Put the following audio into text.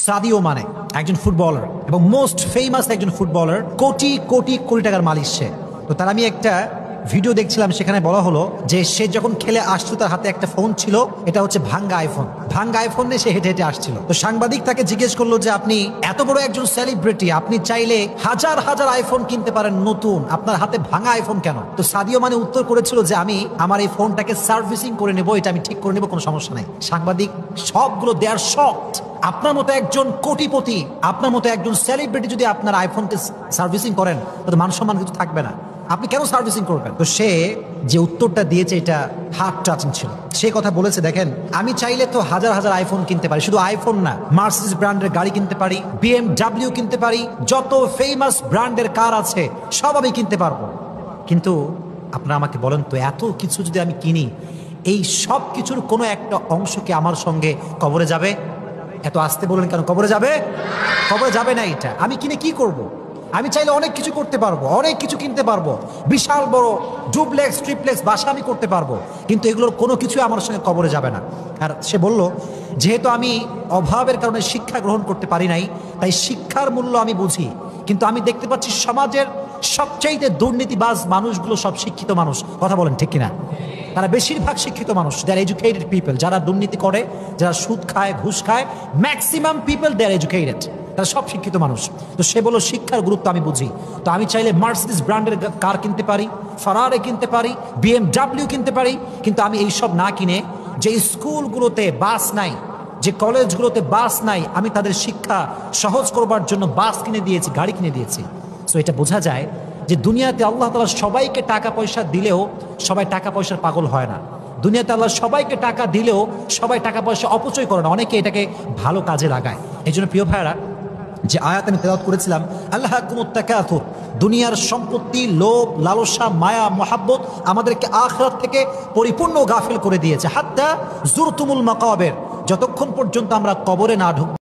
Sadio Mane একজন footballer এবং most famous একজন ফুটবলার, কোটি কোটি কোটি টাকার মালিক সে। তো তার আমি একটা ভিডিও দেখছিলাম, সেখানে বলা হলো যে সে যখন খেলে আসছিল তার হাতে একটা ফোন ছিল, এটা হচ্ছে ভাঙ্গা আইফোন। ভাঙ্গা আইফোন নিয়ে সে হেঁটে হেঁটে আসছিল। তো সাংবাদিক তাকে জিজ্ঞেস করলো যে আপনি এত বড় একজন সেলিব্রিটি, আপনি চাইলে হাজার হাজার আইফোন কিনতে পারেন নতুন, আপনার হাতে ভাঙা আইফোন কেন? তো সাদিও মানে উত্তর করেছিল যে আমি আমার এই ফোনটাকে সার্ভিসিং করে নেবো, এটা আমি ঠিক করে নেবো, কোনো সমস্যা নাই। সাংবাদিক সবগুলো দেয়ার শকড। আপনার মতো একজন কোটিপতি, আপনার মতো একজন সেলিব্রিটি যদি আপনার আইফোনকে সার্ভিসিং করেন, তাহলে মান সম্মান কিছু থাকবে না, আপনি কেন সার্ভিসিং করবেন? তো সে যে উত্তরটা দিয়েছে এটা হার্ট টাচিং ছিল। সে কথা বলেছে, দেখেন আমি চাইলে তো হাজার হাজার আইফোন কিনতে পারি, শুধু আইফোন না, মার্সিডিজ ব্র্যান্ডের গাড়ি কিনতে পারি, BMW কিনতে পারি, যত ফেমাস ব্র্যান্ডের কার আছে সব আমি কিনতে পারবো। কিন্তু আপনারা আমাকে বলেন তো, এত কিছু যদি আমি কিনি, এই সব কিছুর কোনো একটা অংশ কি আমার সঙ্গে কবরে যাবে? এত আসতে বলেন কেন? কবরে যাবে? কবরে যাবে না। এটা আমি কিনে কি করব? আমি চাইলে অনেক কিছু করতে পারবো, অনেক কিছু কিনতে পারবো, বিশাল বড় ডুপ্লেক্স ট্রিপ্লেক্স বাসা আমি করতে পারবো, কিন্তু এগুলোর কোনো কিছু আমার সঙ্গে কবরে যাবে না। আর সে বলল, যেহেতু আমি অভাবের কারণে শিক্ষা গ্রহণ করতে পারি নাই, তাই শিক্ষার মূল্য আমি বুঝি। কিন্তু আমি দেখতে পাচ্ছি সমাজের সবচাইতে দুর্নীতিবাজ মানুষগুলো সব শিক্ষিত মানুষ। কথা বলেন ঠিক কিনা? তারা বেশিরভাগ শিক্ষিত মানুষ, দে আর এডুকেটেড পিপল। যারা দুর্নীতি করে, যারা সুদ খায়, ঘুষ খায়, maximum people they are educated, তারা সব শিক্ষিত মানুষ। তো সে বলল শিক্ষার গুরুত্ব আমি বুঝি, তো আমি চাইলে মার্সিডিজ ব্র্যান্ডের কার কিনতে পারি, ফারারে কিনতে পারি, BMW কিনতে পারি, কিন্তু আমি এইসব না কিনে যে স্কুলগুলোতে বাস নাই, যে কলেজগুলোতে বাস নাই, আমি তাদের শিক্ষা সহজ করবার জন্য বাস কিনে দিয়েছি, গাড়ি কিনে দিয়েছি। সো এটা বোঝা যায় যে দুনিয়াতে আল্লাহ তাআলা সবাইকে টাকা পয়সা দিলেও সবাই টাকা পয়সার পাগল হয় না। দুনিয়াতে আল্লাহ সবাইকে টাকা দিলেও সবাই টাকা পয়সা অপচয় করে না, অনেকে এটাকে ভালো কাজে লাগায়। এই জন্য প্রিয় ভাইরা, যে আয়াত আমি তেলাওয়াত করেছিলাম, আল্লাহকুমুত তাকাসুর, দুনিয়ার সম্পত্তি, লোভ, লালসা, মায়া, মহাব্বত আমাদেরকে আখিরাত থেকে পরিপূর্ণ গাফিল করে দিয়েছে। হাত্তা জুরতুমুল মাকাবির, যতক্ষণ পর্যন্ত আমরা কবরে না ঢুকবো।